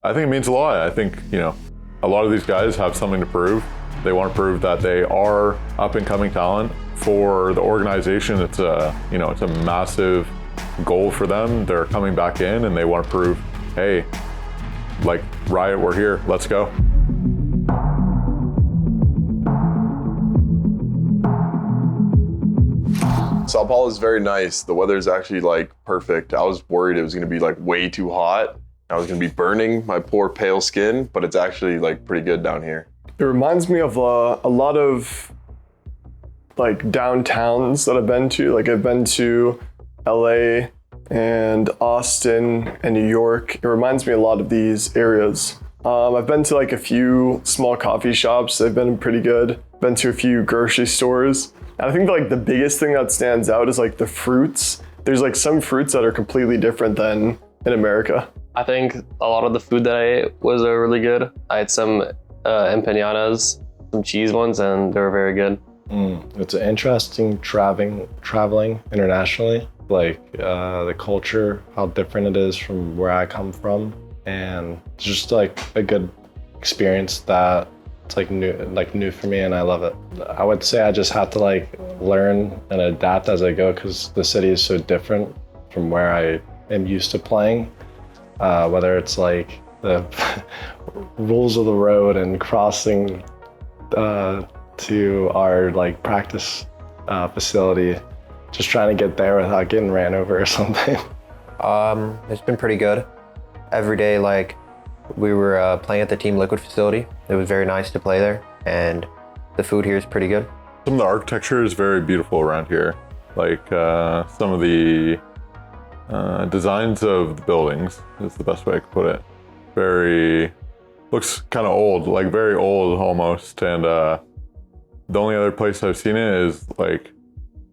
I think it means a lot. I think, a lot of these guys have something to prove. They want to prove that they are up and coming talent. For the organization, it's a massive goal for them. They're coming back in and they want to prove, hey, like Riot, we're here, let's go. São Paulo is very nice. The weather is actually like perfect. I was worried it was going to be like way too hot. I was going to be burning my poor pale skin, but it's actually like pretty good down here. It reminds me of a lot of like downtowns that I've been to. Like I've been to LA and Austin and New York. It reminds me a lot of these areas. I've been to like a few small coffee shops. They've been pretty good. Been to a few grocery stores. And I think like the biggest thing that stands out is like the fruits. There's like some fruits that are completely different than in America. I think a lot of the food that I ate was really good. I had some empanadas, some cheese ones, and they were very good. It's interesting traveling internationally, like the culture, how different it is from where I come from, and it's just like a good experience that it's like new for me, and I love it. I would say I just have to like learn and adapt as I go because the city is so different from where I am used to playing. Whether it's like the rules of the road and crossing to our like practice facility, just trying to get there without getting ran over or something. It's been pretty good. Every day, like we were playing at the Team Liquid facility. It was very nice to play there, and the food here is pretty good. Some of the architecture is very beautiful around here. Like some of the designs of the buildings is the best way I could put it. Looks kind of old, like very old almost. And the only other place I've seen it is like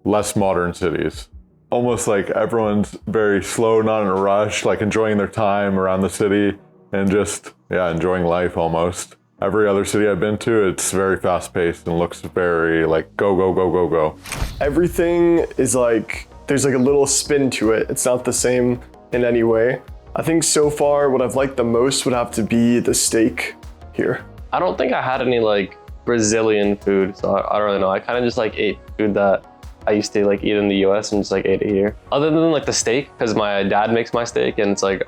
less modern cities. Almost like everyone's very slow, not in a rush, like enjoying their time around the city and just, enjoying life almost. Every other city I've been to, it's very fast paced and looks very like go, go, go, go, go. Everything is like, there's like a little spin to it. It's not the same in any way. I think so far what I've liked the most would have to be the steak here. I don't think I had any like Brazilian food, so I don't really know. I kind of just like ate food that I used to like eat in the US and just like ate it here. Other than like the steak, because my dad makes my steak and it's like,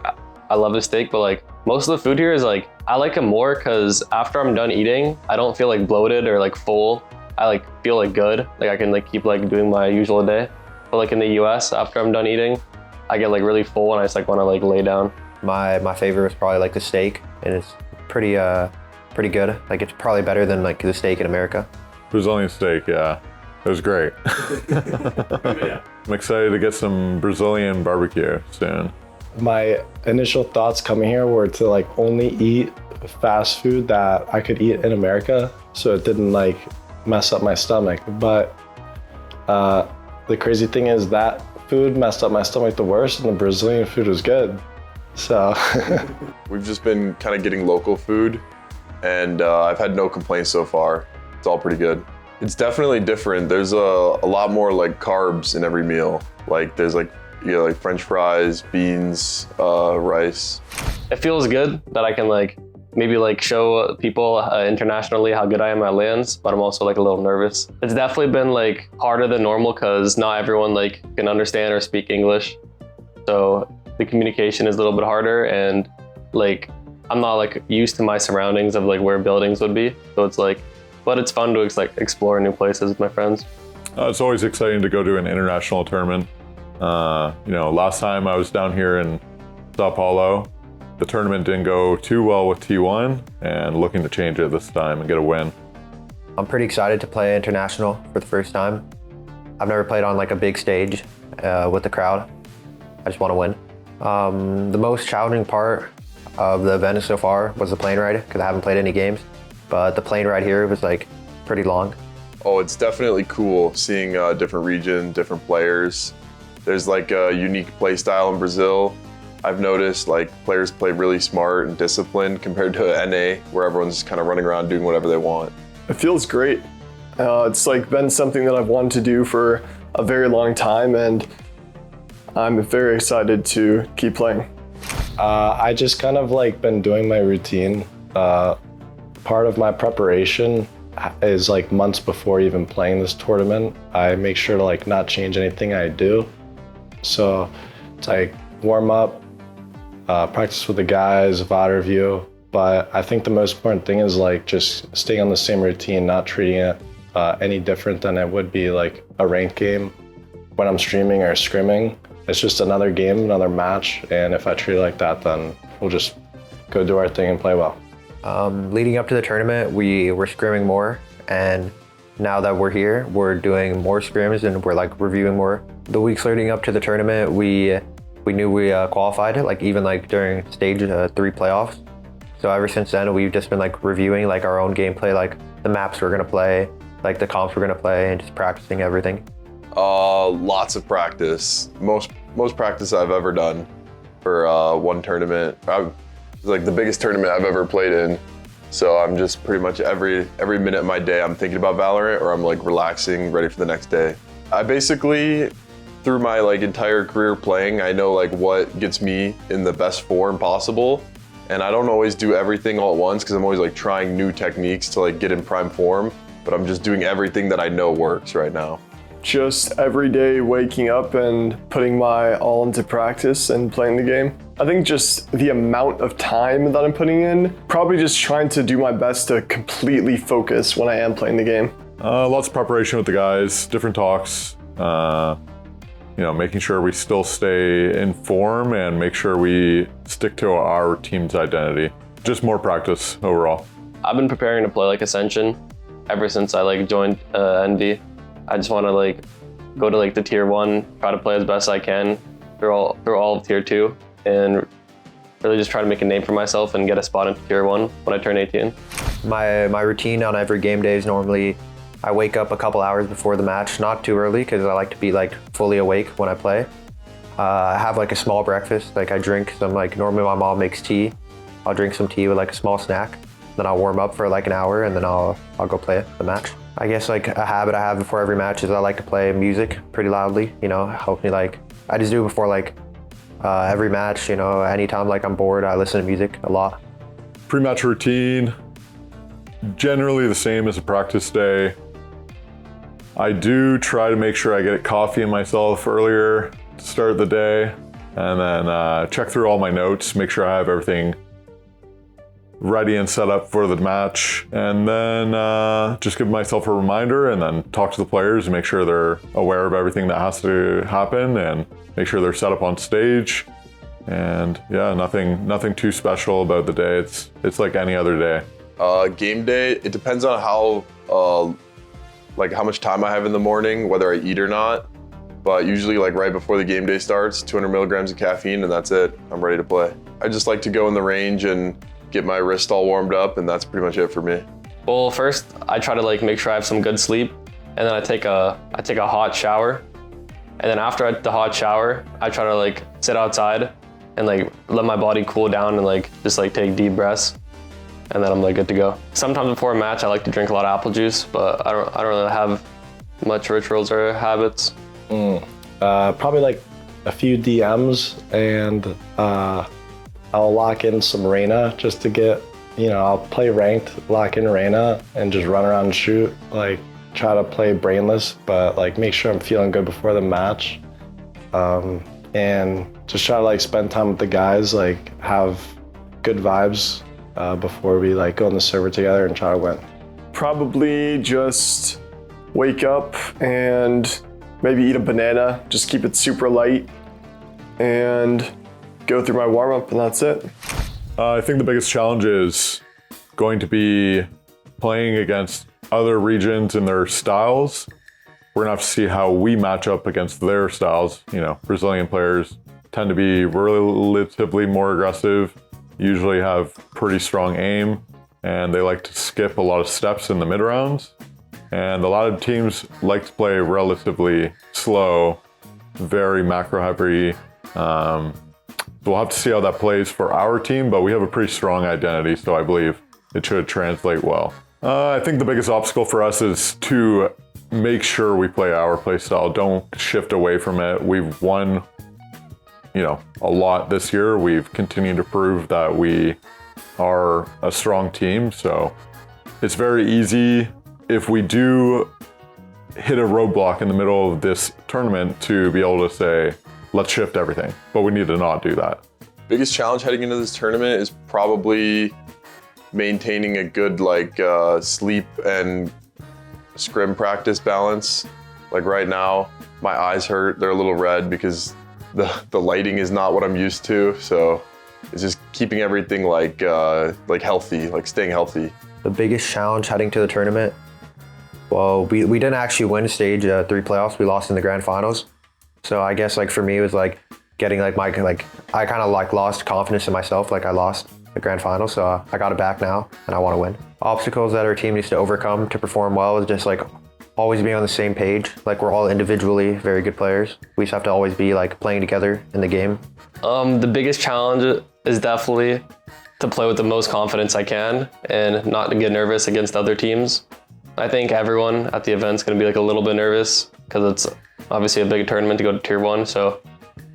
I love the steak, but like most of the food here is like, I like it more because after I'm done eating, I don't feel like bloated or like full. I like feel like good. Like I can like keep like doing my usual day. But like in the US, after I'm done eating, I get like really full and I just like want to like lay down. My favorite is probably like the steak, and it's pretty good. Like it's probably better than like the steak in America. Brazilian steak, yeah. It was great. I'm excited to get some Brazilian barbecue soon. My initial thoughts coming here were to like only eat fast food that I could eat in America, so it didn't like mess up my stomach. But the crazy thing is that food messed up my stomach the worst, and the Brazilian food was good. So we've just been kind of getting local food, and I've had no complaints so far. It's all pretty good. It's definitely different. There's a lot more like carbs in every meal. Like there's like like French fries, beans, rice. It feels good that I can like maybe like show people internationally how good I am at lands, but I'm also like a little nervous. It's definitely been like harder than normal because not everyone like can understand or speak English. So the communication is a little bit harder, and like I'm not like used to my surroundings of like where buildings would be. So it's like, but it's fun to like explore new places with my friends. It's always exciting to go to an international tournament. Last time I was down here in São Paulo, the tournament didn't go too well with T1, and looking to change it this time and get a win. I'm pretty excited to play international for the first time. I've never played on like a big stage with the crowd. I just want to win. The most challenging part of the event so far was the plane ride, because I haven't played any games, but the plane ride here was like pretty long. Oh, it's definitely cool seeing different region, different players. There's like a unique play style in Brazil. I've noticed like players play really smart and disciplined compared to NA, where everyone's just kind of running around doing whatever they want. It feels great. It's like been something that I've wanted to do for a very long time, and I'm very excited to keep playing. I just kind of like been doing my routine. Part of my preparation is like months before even playing this tournament. I make sure to like not change anything I do. So it's like warm up, practice with the guys, VOD review. But I think the most important thing is like just staying on the same routine, not treating it any different than it would be like a ranked game when I'm streaming or scrimming. It's just another game, another match. And if I treat it like that, then we'll just go do our thing and play well. Leading up to the tournament, we were scrimming more, and now that we're here, we're doing more scrims and we're like reviewing more. The weeks leading up to the tournament, we knew we qualified, like even like during stage 3 playoffs. So ever since then, we've just been like reviewing like our own gameplay, like the maps we're gonna play, like the comps we're gonna play, and just practicing everything. Lots of practice. Most practice I've ever done for one tournament. It's like the biggest tournament I've ever played in. So I'm just pretty much every minute of my day I'm thinking about Valorant, or I'm like relaxing, ready for the next day. I basically, through my like entire career playing, I know like what gets me in the best form possible. And I don't always do everything all at once because I'm always like trying new techniques to like get in prime form, but I'm just doing everything that I know works right now. Just every day waking up and putting my all into practice and playing the game. I think just the amount of time that I'm putting in, probably just trying to do my best to completely focus when I am playing the game. Lots of preparation with the guys, different talks, making sure we still stay in form and make sure we stick to our team's identity. Just more practice overall. I've been preparing to play like Ascension ever since I like joined ENVY. I just want to like go to like the tier 1, try to play as best I can through all of tier 2, and really just try to make a name for myself and get a spot into tier 1 when I turn 18. My routine on every game day is normally I wake up a couple hours before the match, not too early because I like to be like fully awake when I play. I have like a small breakfast, like I drink some normally my mom makes tea. I'll drink some tea with like a small snack. Then I'll warm up for like an hour and then I'll go play the match. I guess like a habit I have before every match is I like to play music pretty loudly, help me I just do it before every match, anytime I'm bored, I listen to music a lot. Pre-match routine, generally the same as a practice day. I do try to make sure I get coffee in myself earlier to start the day, and then check through all my notes, make sure I have everything ready and set up for the match, and then just give myself a reminder and then talk to the players and make sure they're aware of everything that has to happen and make sure they're set up on stage. And yeah, nothing too special about the day. It's like any other day. Game day, it depends on how much time I have in the morning, whether I eat or not. But usually right before the game day starts, 200 milligrams of caffeine and that's it. I'm ready to play. I just like to go in the range and get my wrist all warmed up, and that's pretty much it for me. Well, first I try to make sure I have some good sleep, and then I take a hot shower, and then after the hot shower, I try to sit outside and let my body cool down and just take deep breaths, and then I'm good to go. Sometimes before a match, I like to drink a lot of apple juice, but I don't really have much rituals or habits. Probably a few DMs, and I'll lock in some Reyna just to get, I'll play ranked, lock in Reyna, and just run around and shoot. Try to play brainless, but make sure I'm feeling good before the match. And just try to spend time with the guys, have good vibes before we go on the server together and try to win. Probably just wake up and maybe eat a banana, just keep it super light, and go through my warm-up, and that's it. I think the biggest challenge is going to be playing against other regions and their styles. We're gonna have to see how we match up against their styles. Brazilian players tend to be relatively more aggressive, usually have pretty strong aim, and they like to skip a lot of steps in the mid rounds. And a lot of teams like to play relatively slow, very macro heavy. We'll have to see how that plays for our team, but we have a pretty strong identity, so I believe it should translate well. I think the biggest obstacle for us is to make sure we play our play style. Don't shift away from it. We've won a lot this year. We've continued to prove that we are a strong team. So it's very easy if we do hit a roadblock in the middle of this tournament to be able to say, let's shift everything. But we need to not do that. Biggest challenge heading into this tournament is probably maintaining a good sleep and scrim practice balance. Like right now, my eyes hurt. They're a little red because the lighting is not what I'm used to. So it's just keeping everything healthy, staying healthy. The biggest challenge heading to the tournament, well, we didn't actually win stage 3 playoffs. We lost in the grand finals. So I guess for me, it was getting I kind of lost confidence in myself. I lost the grand final, so I got it back now and I want to win. Obstacles that our team needs to overcome to perform well is just always being on the same page. We're all individually very good players. We just have to always be playing together in the game. The biggest challenge is definitely to play with the most confidence I can and not to get nervous against other teams. I think everyone at the event's going to be a little bit nervous because it's obviously a big tournament to go to tier 1. So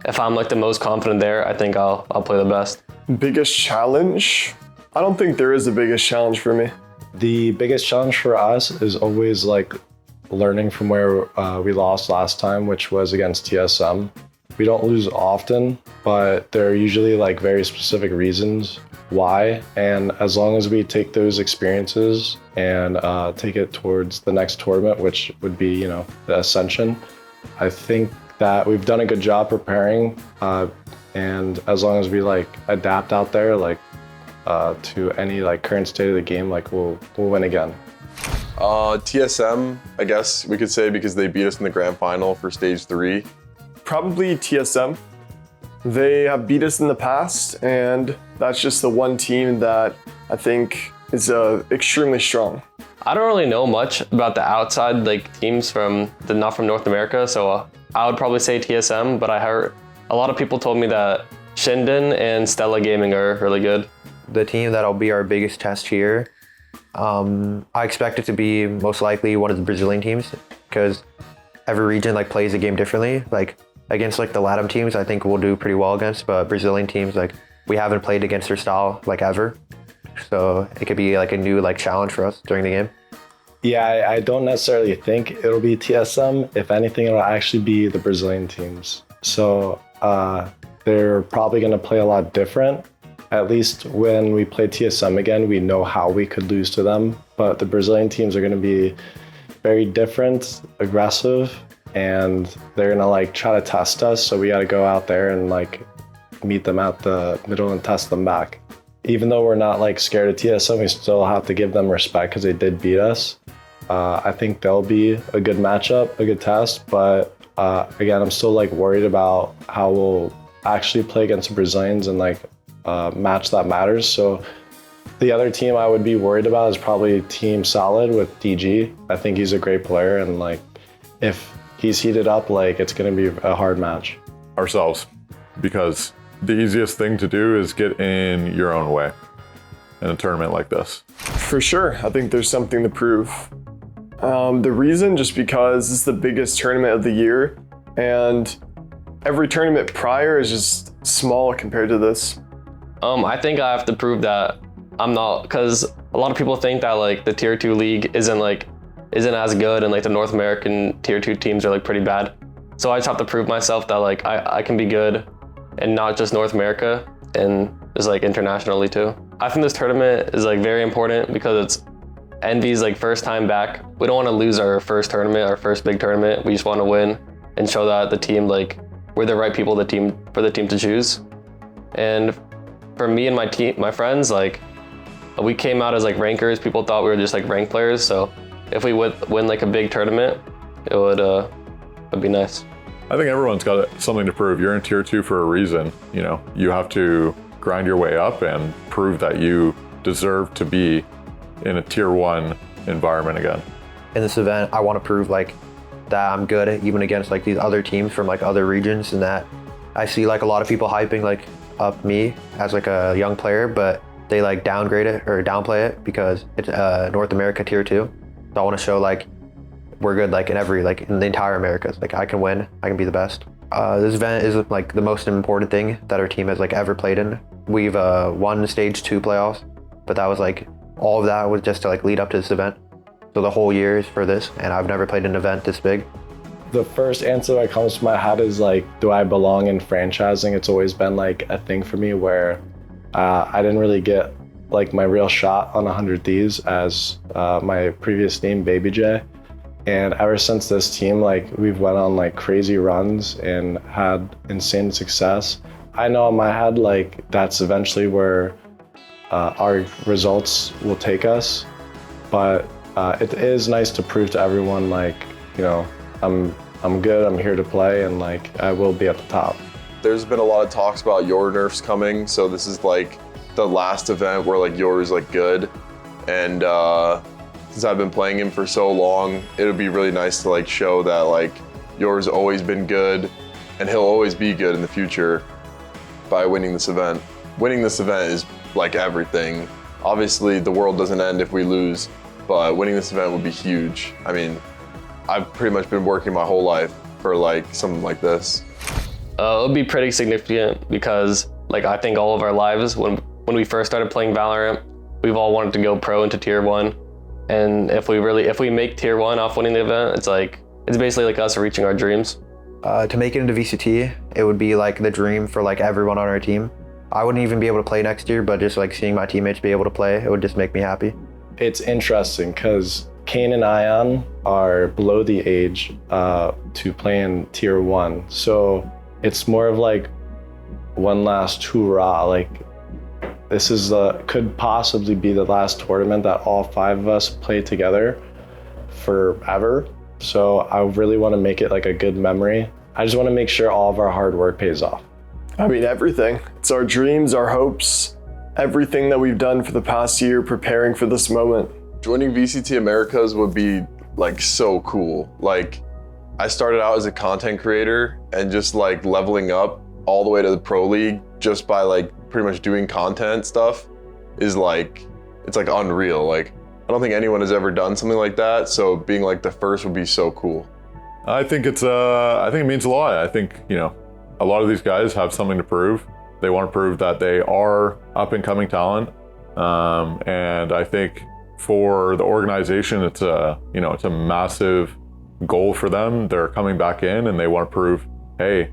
if I'm the most confident there, I think I'll play the best. Biggest challenge? I don't think there is a biggest challenge for me. The biggest challenge for us is always learning from where we lost last time, which was against TSM. We don't lose often, but there are usually very specific reasons why. And as long as we take those experiences and take it towards the next tournament, which would be, the Ascension, I think that we've done a good job preparing. And as long as we adapt out there, to any current state of the game, we'll win again. TSM, I guess we could say, because they beat us in the grand final for stage 3. Probably TSM. They have beat us in the past, and that's just the one team that I think is extremely strong. I don't really know much about the outside teams not from North America, so I would probably say TSM, but I heard a lot of people told me that Shinden and Stella Gaming are really good. The team that'll be our biggest test here, I expect it to be most likely one of the Brazilian teams because every region plays the game differently. Against the LATAM teams, I think we'll do pretty well against, but Brazilian teams, we haven't played against their style ever. So it could be a new challenge for us during the game. Yeah, I don't necessarily think it'll be TSM. If anything, it'll actually be the Brazilian teams. So they're probably going to play a lot different. At least when we play TSM again, we know how we could lose to them. But the Brazilian teams are going to be very different, aggressive, and they're going to try to test us. So we got to go out there and meet them at the middle and test them back. Even though we're not scared of TSM, we still have to give them respect because they did beat us. I think they'll be a good matchup, a good test, but again, I'm still worried about how we'll actually play against the Brazilians and match that matters. So the other team I would be worried about is probably Team Solid with DG. I think he's a great player, and if he's heated up, it's going to be a hard match. Ourselves, because the easiest thing to do is get in your own way in a tournament like this. For sure, I think there's something to prove. The reason, just because it's the biggest tournament of the year, and every tournament prior is just small compared to this. I think I have to prove that I'm not, because a lot of people think that the tier 2 league isn't as good, and the North American tier 2 teams are pretty bad. So I just have to prove myself that I can be good, and not just North America, and just internationally too. I think this tournament is very important because it's ENVY's first time back. We don't want to lose our first tournament, our first big tournament. We just want to win and show that the team we're the right people for the team to choose. And for me and my friends, we came out as rankers. People thought we were just ranked players. So if we would win a big tournament, it would be nice. I think everyone's got something to prove. You're in tier 2 for a reason. You have to grind your way up and prove that you deserve to be in a tier 1 environment again. In this event, I want to prove that I'm good even against these other teams from other regions, and that I see a lot of people hyping up me as a young player, but they downgrade it or downplay it because it's North America tier 2. So I want to show we're good in every in the entire Americas. I can win, I can be the best. This event is like the most important thing that our team has like ever played in. We've won stage 2 playoffs, but that was like, all of that was just to like lead up to this event. So the whole year is for this, and I've never played an event this big. The first answer that comes to my head is like, do I belong in franchising? It's always been like a thing for me where I didn't really get like my real shot on 100 Thieves as my previous team, Baby J. And ever since this team, like we've went on like crazy runs and had insane success. I know in my head, like that's eventually where our results will take us. But it is nice to prove to everyone, like, you know, I'm good, I'm here to play, and like I will be at the top. There's been a lot of talks about your nerfs coming, so this is like the last event where like yours like good. And since I've been playing him for so long, it'll be really nice to like show that like yours always been good and he'll always be good in the future by winning this event. Winning this event is like everything. Obviously the world doesn't end if we lose, but winning this event would be huge. I mean, I've pretty much been working my whole life for like something like this. It would be pretty significant because like I think all of our lives when we first started playing Valorant, we've all wanted to go pro into tier 1. And if we make tier 1 off winning the event, it's basically like us reaching our dreams. To make it into VCT, it would be like the dream for like everyone on our team. I wouldn't even be able to play next year, but just like seeing my teammates be able to play, it would just make me happy. It's interesting because Kane and Ion are below the age to play in tier 1. So it's more of like one last hoorah. Like this is could possibly be the last tournament that all 5 of us play together forever. So I really want to make it like a good memory. I just want to make sure all of our hard work pays off. I mean, everything. It's our dreams, our hopes, everything that we've done for the past year preparing for this moment. Joining VCT Americas would be like so cool. Like I started out as a content creator and just like leveling up all the way to the pro league just by like pretty much doing content stuff is like, it's like unreal. Like I don't think anyone has ever done something like that. So being like the first would be so cool. I think it means a lot. I think, you know, a lot of these guys have something to prove. They want to prove that they are up and coming talent. And I think for the organization, it's a massive goal for them. They're coming back in and they want to prove, hey,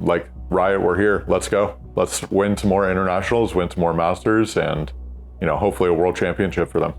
like Riot, we're here. Let's go. Let's win some more internationals, win some more masters, and, you know, hopefully a world championship for them.